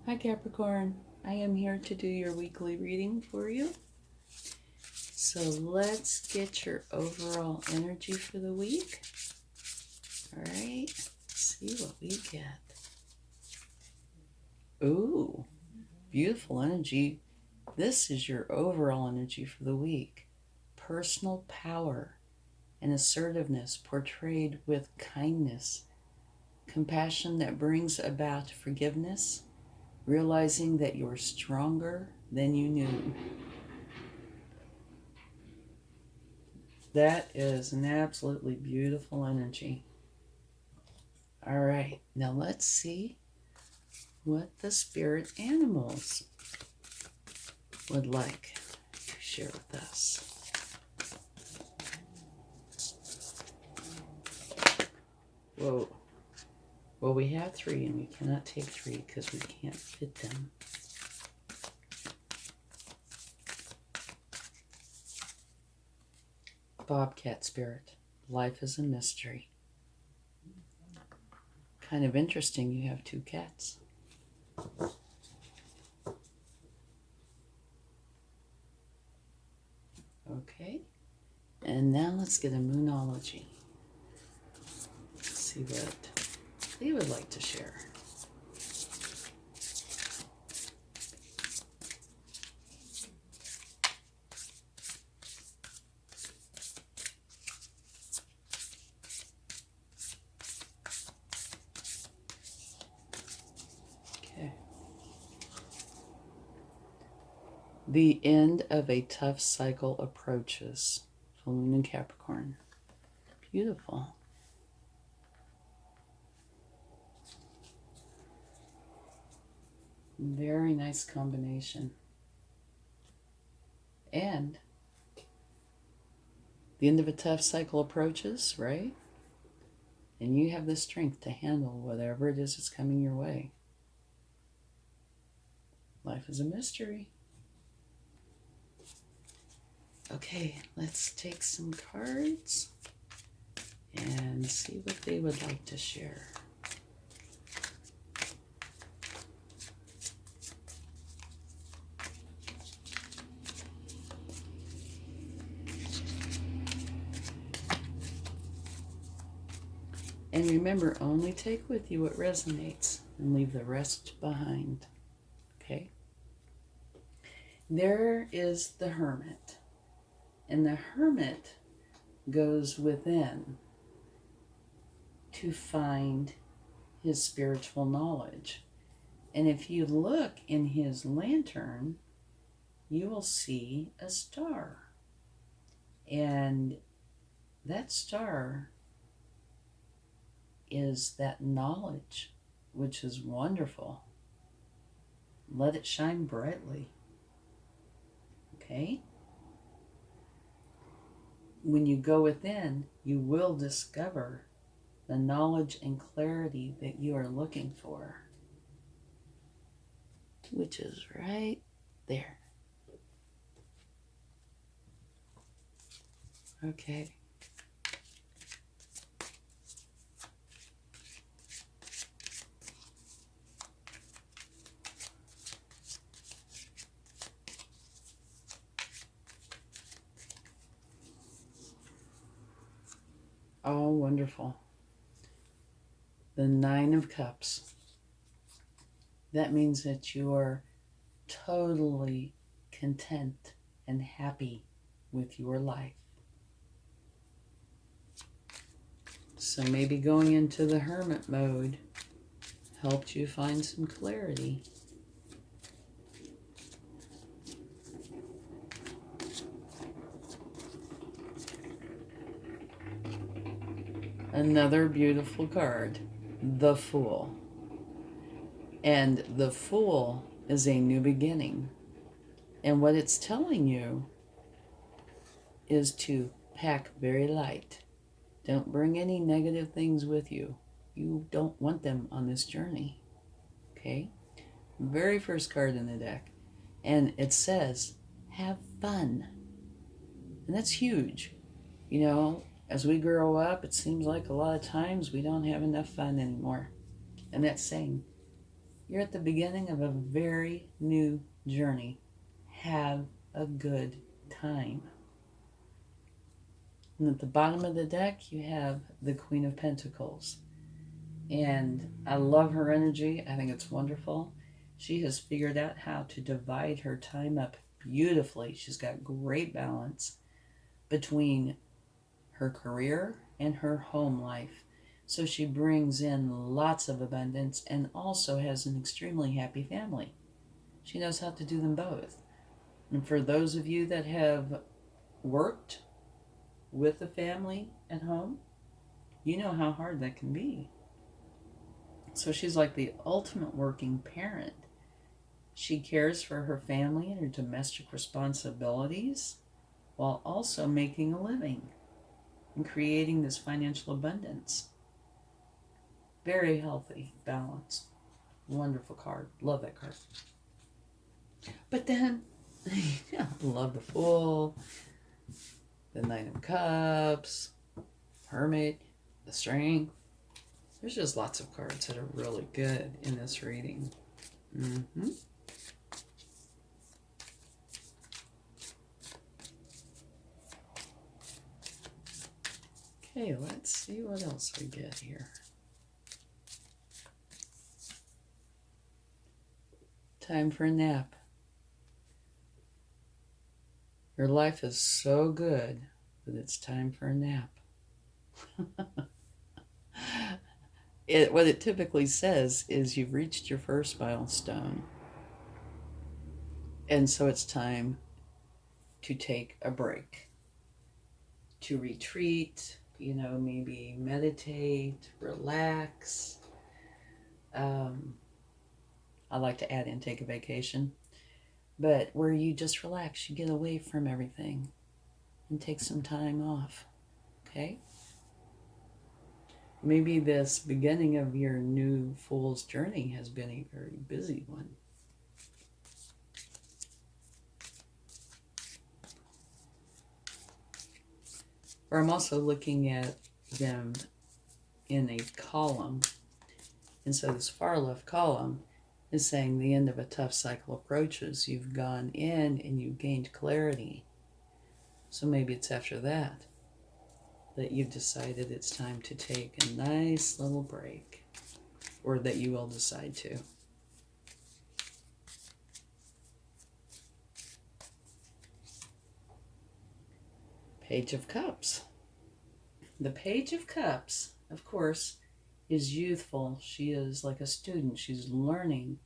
Hi Capricorn, I am here to do your weekly reading for you. So let's get your overall energy for the week. All right, see what we get. Ooh, beautiful energy. This is your overall energy for the week. Personal power and assertiveness portrayed with kindness, compassion that brings about forgiveness, realizing that you're stronger than you knew. That is an absolutely beautiful energy. All right, now let's see what the spirit animals would like to share with us. Whoa. Well, we have 3 and we cannot take 3 because we can't fit them. Bobcat spirit, life is a mystery. Kind of interesting you have 2 cats. Okay, and now let's get a moonology. See what they would like to share. Okay. The end of a tough cycle approaches. Full moon in Capricorn. Beautiful. Very nice combination. And the end of a tough cycle approaches, right? And you have the strength to handle whatever it is that's coming your way. Life is a mystery. Okay, let's take some cards and see what they would like to share. And remember, only take with you what resonates and leave the rest behind. Okay? There is the hermit. And the hermit goes within to find his spiritual knowledge. And if you look in his lantern, you will see a star. And that star is that knowledge, which is wonderful. Let it shine brightly. Okay? When you go within, you will discover the knowledge and clarity that you are looking for, which is right there. Okay. Oh, wonderful. The 9 of Cups. That means that you are totally content and happy with your life. So maybe going into the hermit mode helped you find some clarity. Another beautiful card, the Fool. And the Fool is a new beginning. And what it's telling you is to pack very light. Don't bring any negative things with you. You don't want them on this journey. Okay? Very first card in the deck. And it says, have fun. And that's huge. You know, as we grow up, it seems like a lot of times we don't have enough fun anymore. And that's saying, You're at the beginning of a very new journey. Have a good time. And at the bottom of the deck, you have the Queen of Pentacles. And I love her energy. I think it's wonderful. She has figured out how to divide her time up beautifully. She's got great balance between her career and her home life. So she brings in lots of abundance and also has an extremely happy family. She knows how to do them both. And for those of you that have worked with a family at home, you know how hard that can be. So she's like the ultimate working parent. She cares for her family and her domestic responsibilities while also making a living and creating this financial abundance. Very healthy balance. Wonderful card. Love that card. But then, I love the Fool, the Knight of Cups, Hermit, the Strength. There's just lots of cards that are really good in this reading. Okay, let's see what else we get here. Time for a nap. Your life is so good that it's time for a nap. What it typically says is you've reached your first milestone. And so it's time to take a break, to retreat, maybe meditate, relax. I like to add in take a vacation, but where you just relax, you get away from everything and take some time off, okay? Maybe this beginning of your new Fool's journey has been a very busy one. Or I'm also looking at them in a column. And so this far left column is saying the end of a tough cycle approaches. You've gone in and you've gained clarity. So maybe it's after that you've decided it's time to take a nice little break, or that you will decide to. Page of Cups. The Page of Cups, of course, is youthful. She is like a student. She's learning.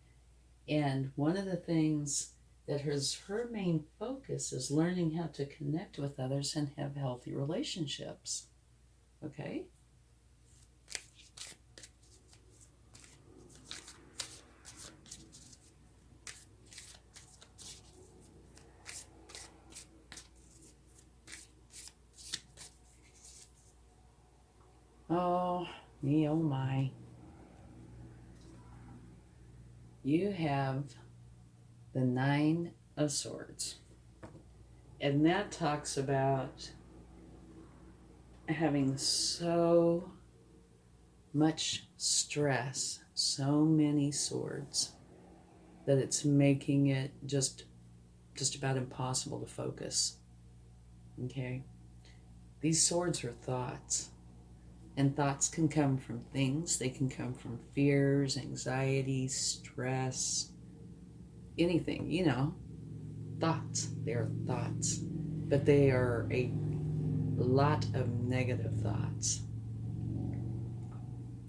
And one of the things that her main focus is learning how to connect with others and have healthy relationships. Okay? Oh, me, oh my. You have the Nine of Swords. And that talks about having so much stress, so many swords, that it's making it just about impossible to focus. Okay? These swords are thoughts. And thoughts can come from things. They can come from fears, anxiety, stress, anything, Thoughts. They are thoughts. But they are a lot of negative thoughts,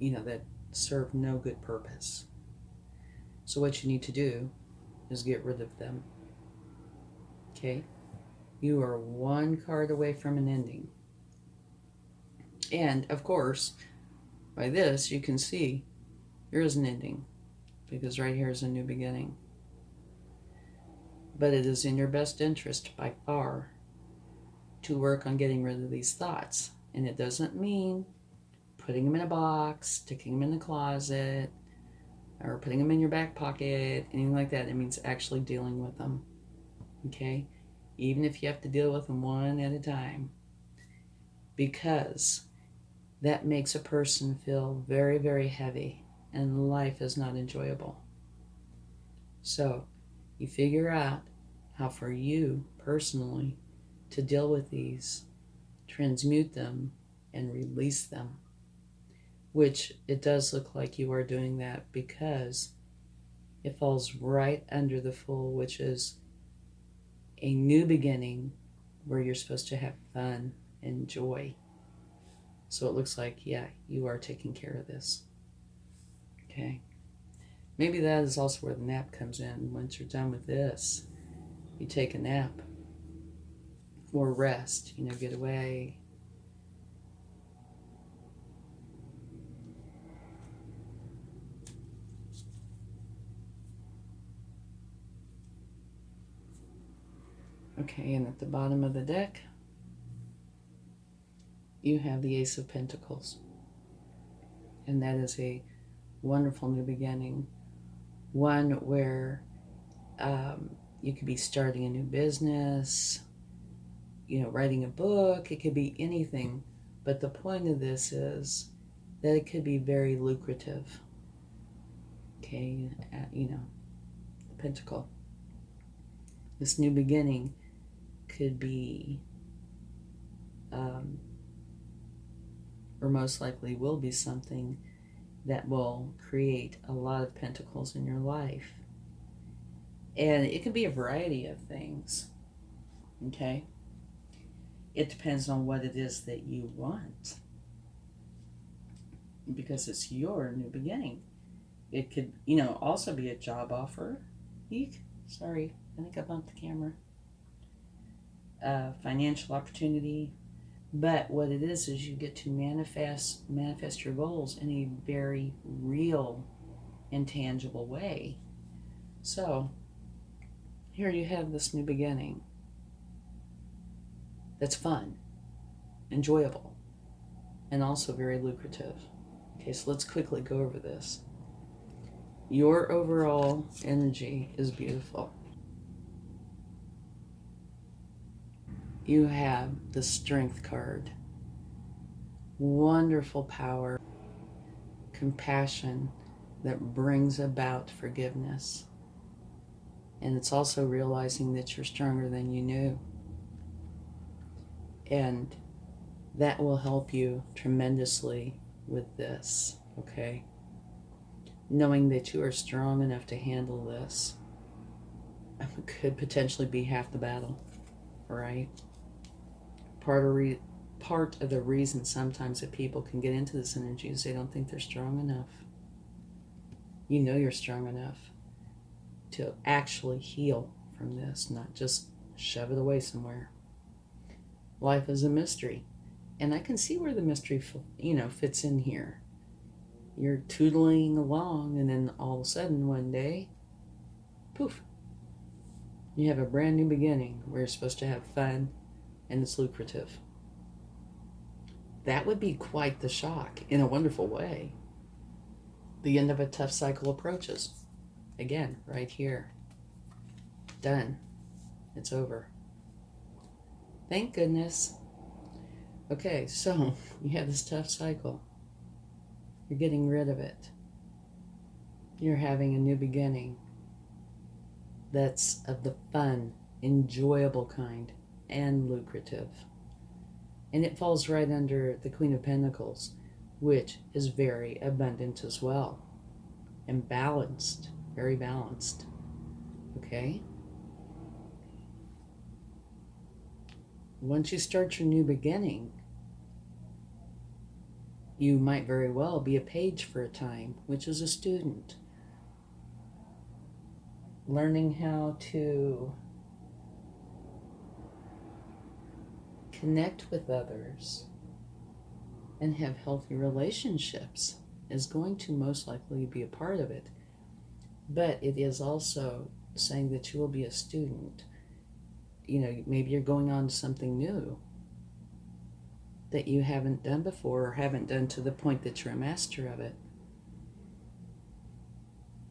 that serve no good purpose. So what you need to do is get rid of them. Okay? You are one card away from an ending. And, of course, by this, you can see there is an ending, because right here is a new beginning. But it is in your best interest, by far, to work on getting rid of these thoughts. And it doesn't mean putting them in a box, sticking them in the closet, or putting them in your back pocket, anything like that. It means actually dealing with them, okay? Even if you have to deal with them one at a time. Because that makes a person feel very, very heavy, and life is not enjoyable. So you figure out how for you personally to deal with these, transmute them, and release them. Which it does look like you are doing that because it falls right under the Fool, which is a new beginning where you're supposed to have fun and joy. So it looks like, yeah, you are taking care of this. Okay. Maybe that is also where the nap comes in. Once you're done with this, you take a nap or rest, get away. Okay, and at the bottom of the deck, you have the Ace of Pentacles. And that is a wonderful new beginning. One where you could be starting a new business, writing a book. It could be anything. But the point of this is that it could be very lucrative. Okay, the Pentacle. This new beginning could be, or most likely will be, something that will create a lot of pentacles in your life. And it can be a variety of things, okay? It depends on what it is that you want, because it's your new beginning. It could, also be a job offer. Eek, sorry, I think I bumped the camera. Financial opportunity. But what it is you get to manifest your goals in a very real and tangible way. So here you have this new beginning that's fun, enjoyable, and also very lucrative. Okay, so let's quickly go over this. Your overall energy is beautiful. You have the Strength card. Wonderful power, compassion that brings about forgiveness. And it's also realizing that you're stronger than you knew. And that will help you tremendously with this, okay? Knowing that you are strong enough to handle this could potentially be half the battle, right? Part of the reason sometimes that people can get into this energy is they don't think they're strong enough. You know you're strong enough to actually heal from this, not just shove it away somewhere. Life is a mystery. And I can see where the mystery, fits in here. You're tootling along, and then all of a sudden one day, poof, you have a brand new beginning where you're supposed to have fun and it's lucrative. That would be quite the shock in a wonderful way. The end of a tough cycle approaches. Again, right here. Done. It's over. Thank goodness. Okay, so you have this tough cycle. You're getting rid of it. You're having a new beginning that's of the fun, enjoyable kind, and lucrative. And it falls right under the Queen of Pentacles, which is very abundant as well. And balanced, very balanced. Okay? Once you start your new beginning, you might very well be a page for a time, which is a student. Learning how to connect with others and have healthy relationships is going to most likely be a part of it. But it is also saying that you will be a student. Maybe you're going on to something new that you haven't done before or haven't done to the point that you're a master of it.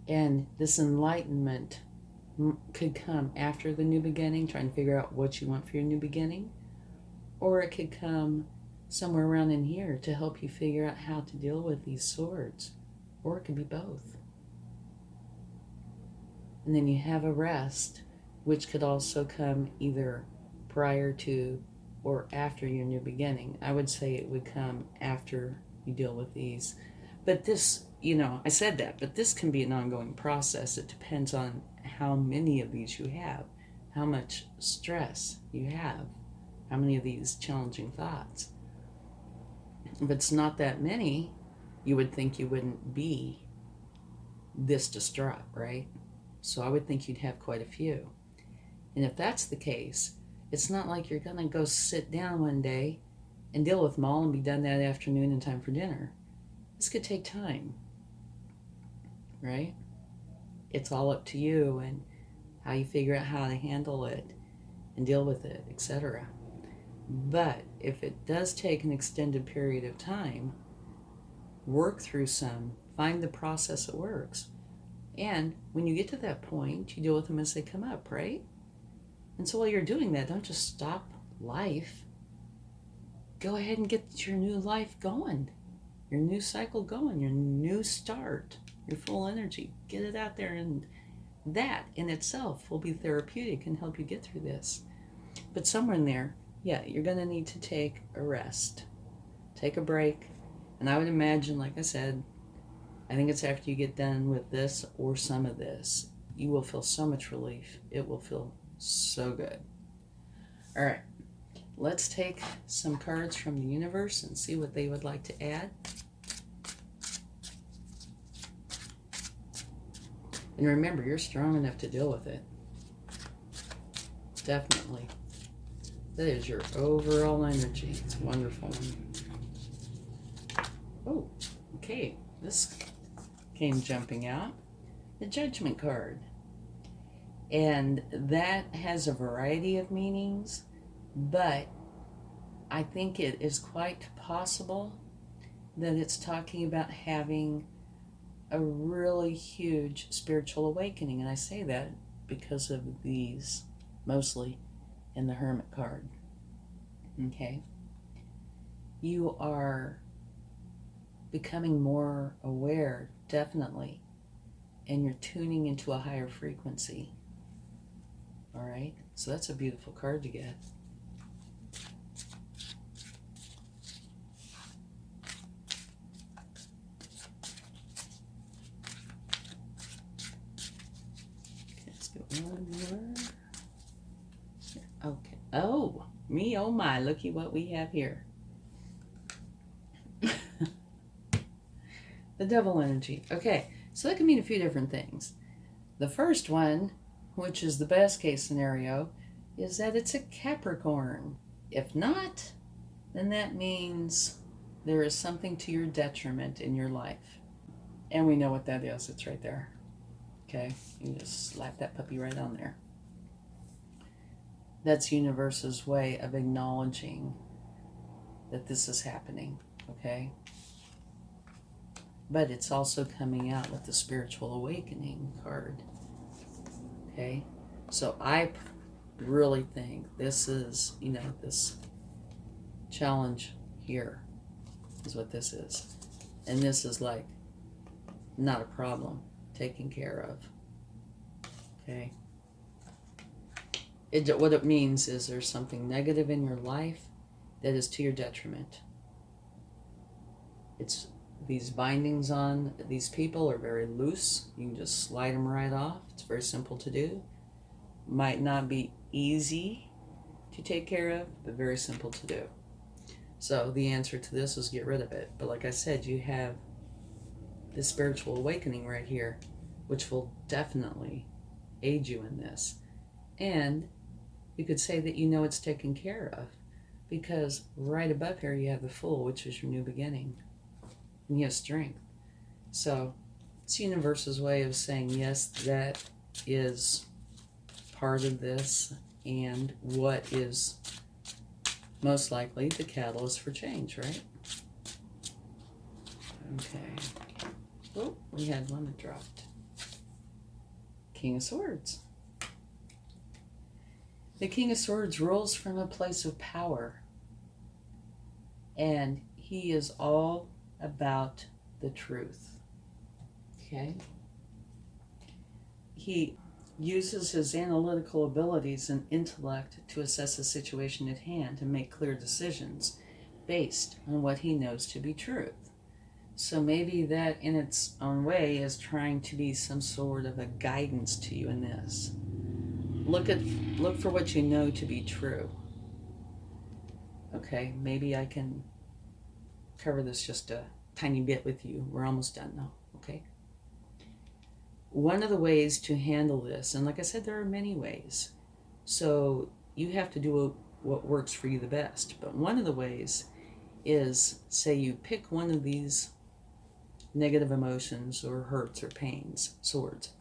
And this enlightenment could come after the new beginning, trying to figure out what you want for your new beginning. Or it could come somewhere around in here to help you figure out how to deal with these swords. Or it could be both. And then you have a rest, which could also come either prior to or after your new beginning. I would say it would come after you deal with these. But this, I said that, but this can be an ongoing process. It depends on how many of these you have, how much stress you have, how many of these challenging thoughts. If it's not that many, you would think you wouldn't be this distraught, right? So I would think you'd have quite a few. And if that's the case, it's not like you're going to go sit down one day and deal with them all and be done that afternoon in time for dinner. This could take time, right? It's all up to you and how you figure out how to handle it and deal with it, etc. But if it does take an extended period of time, work through some, find the process that works. And when you get to that point, you deal with them as they come up, right? And so while you're doing that, don't just stop life. Go ahead and get your new life going, your new cycle going, your new start, your full energy. Get it out there, and that in itself will be therapeutic and help you get through this. But somewhere in there, yeah, you're going to need to take a rest, take a break. And I would imagine, like I said, I think it's after you get done with this or some of this, you will feel so much relief. It will feel so good. All right, let's take some cards from the universe and see what they would like to add. And remember, you're strong enough to deal with it. Definitely. That is your overall energy. It's a wonderful one. Oh, okay. This came jumping out. The Judgment card. And that has a variety of meanings, but I think it is quite possible that it's talking about having a really huge spiritual awakening. And I say that because of these, mostly in the Hermit card. Okay? You are becoming more aware, definitely, and you're tuning into a higher frequency. All right? So that's a beautiful card to get. Let's get one more. Okay. Oh, me, oh my, looky what we have here. The Devil energy. Okay, so that can mean a few different things. The first one, which is the best case scenario, is that it's a Capricorn. If not, then that means there is something to your detriment in your life. And we know what that is. It's right there. Okay, you just slap that puppy right on there. That's universe's way of acknowledging that this is happening, okay? But it's also coming out with the Spiritual Awakening card, okay? So I really think this is, this challenge here is what this is. And this is like not a problem, taken care of, okay? What it means is there's something negative in your life that is to your detriment. It's these bindings on these people are very loose. You can just slide them right off. It's very simple to do. Might not be easy to take care of, but very simple to do. So the answer to this is get rid of it. But like I said, you have this spiritual awakening right here, which will definitely aid you in this. And you could say that it's taken care of, because right above here you have the Fool, which is your new beginning, and you have strength. So it's universe's way of saying, yes, that is part of this, and what is most likely the catalyst for change, right? Okay. Oh, we had one that dropped. King of Swords. The King of Swords rules from a place of power, and he is all about the truth. Okay? He uses his analytical abilities and intellect to assess the situation at hand and make clear decisions based on what he knows to be truth. So maybe that in its own way is trying to be some sort of a guidance to you in this. Look for what you know to be true. Okay, maybe I can cover this just a tiny bit with you. We're almost done now, okay? One of the ways to handle this, and like I said, there are many ways. So you have to do what works for you the best. But one of the ways is, say you pick one of these negative emotions or hurts or pains, swords.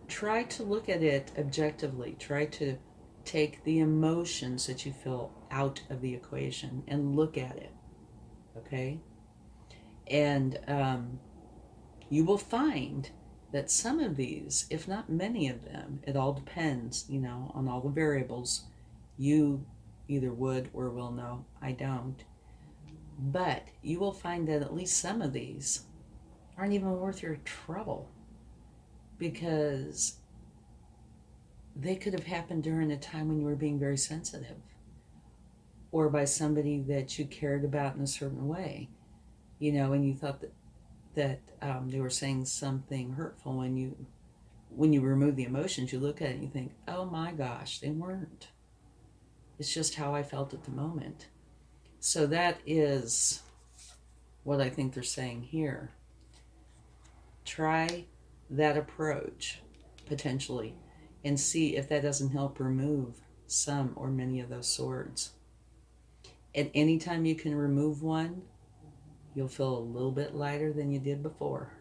Try to look at it objectively. Try to take the emotions that you feel out of the equation and look at it, okay? And you will find that some of these, if not many of them, it all depends, on all the variables. You either would or will know. I don't. But you will find that at least some of these aren't even worth your trouble, because they could have happened during a time when you were being very sensitive, or by somebody that you cared about in a certain way, and you thought that they were saying something hurtful. When you remove the emotions, you look at it and you think, oh my gosh, they weren't. It's just how I felt at the moment. So that is what I think they're saying here. Try that approach, potentially, and see if that doesn't help remove some or many of those swords. And anytime you can remove one, you'll feel a little bit lighter than you did before.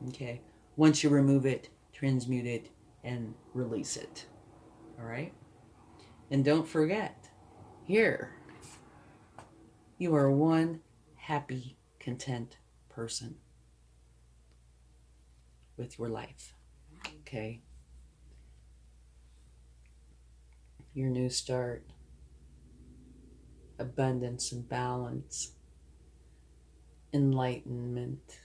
Okay. Once you remove it, transmute it, and release it. All right? And don't forget, here, you are one happy, content person with your life. Okay? Your new start, abundance and balance, enlightenment,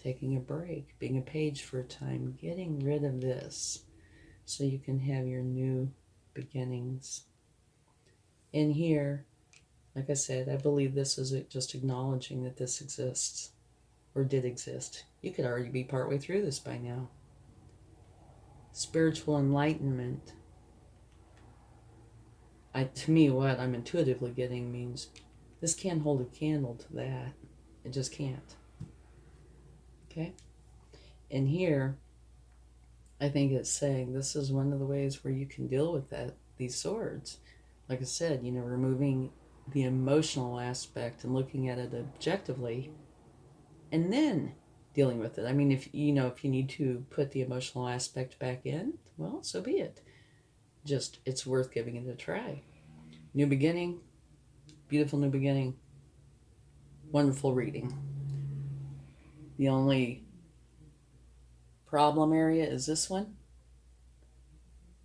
taking a break, being a page for a time, getting rid of this so you can have your new beginnings. In here, like I said, I believe this is just acknowledging that this exists, or did exist. You could already be partway through this by now. Spiritual enlightenment, to me, what I'm intuitively getting means this can't hold a candle to that. It just can't. Okay? And here, I think it's saying this is one of the ways where you can deal with these swords. Like I said, removing the emotional aspect and looking at it objectively, and then dealing with it. I mean, if you need to put the emotional aspect back in, well, so be it. Just, it's worth giving it a try. New beginning, beautiful new beginning, wonderful reading. The only problem area is this one.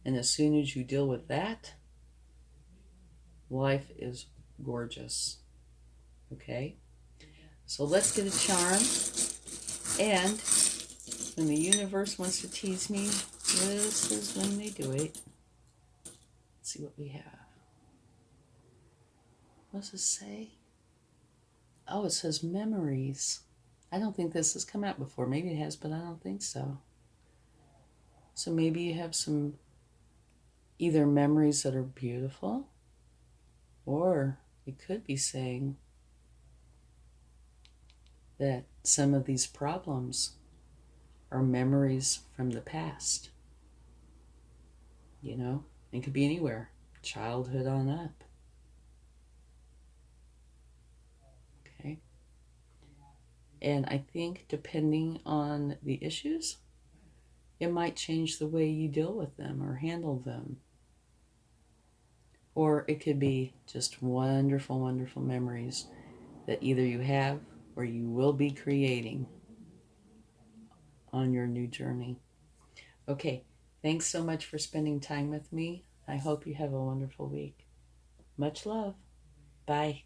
And as soon as you deal with that, life is gorgeous. Okay? So let's get a charm. And when the universe wants to tease me, this is when they do it. Let's see what we have. What does it say? Oh, it says memories. I don't think this has come out before. Maybe it has, but I don't think so. So maybe you have some either memories that are beautiful, or it could be saying that some of these problems are memories from the past. It could be anywhere, childhood on up. Okay. And I think depending on the issues, it might change the way you deal with them or handle them. Or it could be just wonderful, wonderful memories that either you have or you will be creating on your new journey. Okay, thanks so much for spending time with me. I hope you have a wonderful week. Much love. Bye.